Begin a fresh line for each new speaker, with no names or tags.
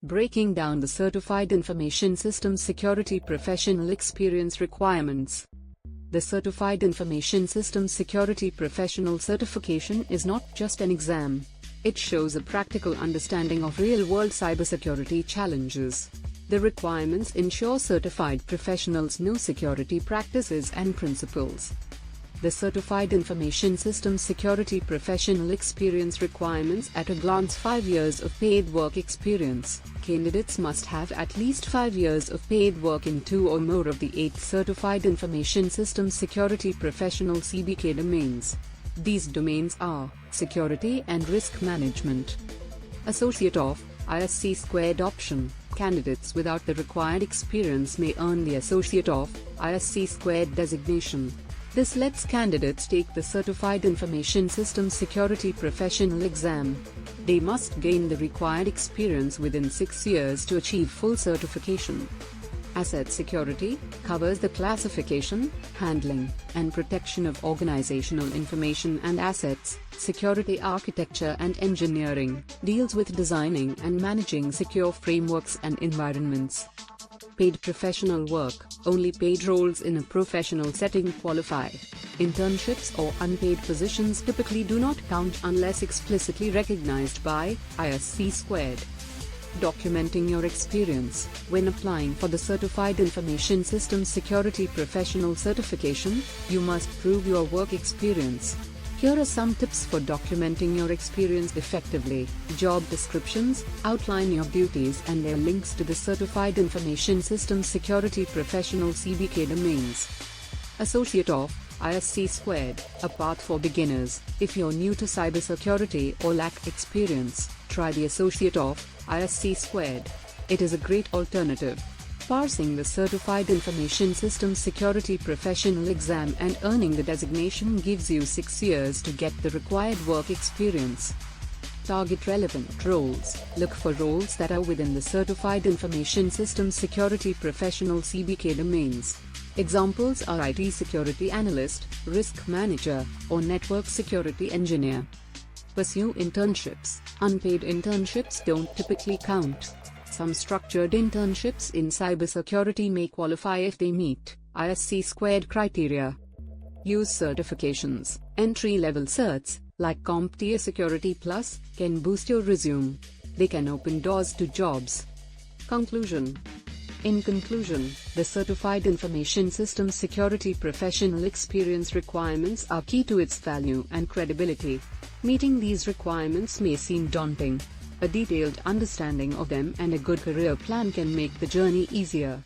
Breaking down the Certified Information Systems Security Professional Experience Requirements. The Certified Information Systems Security Professional Certification is not just an exam. It shows a practical understanding of real-world cybersecurity challenges. The requirements ensure certified professionals know security practices and principles. The Certified Information Systems Security Professional Experience Requirements at a glance: 5 years of paid work experience. Candidates must have at least 5 years of paid work in 2 or more of the 8 Certified Information Systems Security Professional (CBK) domains. These domains are Security and Risk Management. Associate of ISC² option. Candidates without the required experience may earn the Associate of ISC² designation. This lets candidates take the Certified Information Systems Security Professional exam. They must gain the required experience within 6 years to achieve full certification. Asset security covers the classification, handling, and protection of organizational information and assets. Security architecture and engineering deals with designing and managing secure frameworks and environments. Paid professional work. Only paid roles in a professional setting qualify. Internships or unpaid positions typically do not count unless explicitly recognized by ISC². Documenting your experience. When applying for the Certified Information Systems Security Professional certification, you must prove your work experience. Here are some tips for documenting your experience effectively. Job descriptions outline your duties and their links to the Certified Information Systems Security Professional (CBK) domains. Associate of ISC², a path for beginners. If you're new to cybersecurity or lack experience, try the Associate of ISC². It is a great alternative. Passing the Certified Information Systems Security Professional exam and earning the designation gives you 6 years to get the required work experience. Target relevant roles. Look for roles that are within the Certified Information Systems Security Professional (CBK) domains. Examples are IT Security Analyst, Risk Manager, or Network Security Engineer. Pursue internships. Unpaid internships don't typically count. Some structured internships in cybersecurity may qualify if they meet ISC² criteria. Use certifications. Entry-level certs, like CompTIA Security Plus, can boost your resume. They can open doors to jobs. Conclusion. In conclusion, the Certified Information Systems Security Professional experience requirements are key to its value and credibility. Meeting these requirements may seem daunting. A detailed understanding of them and a good career plan can make the journey easier.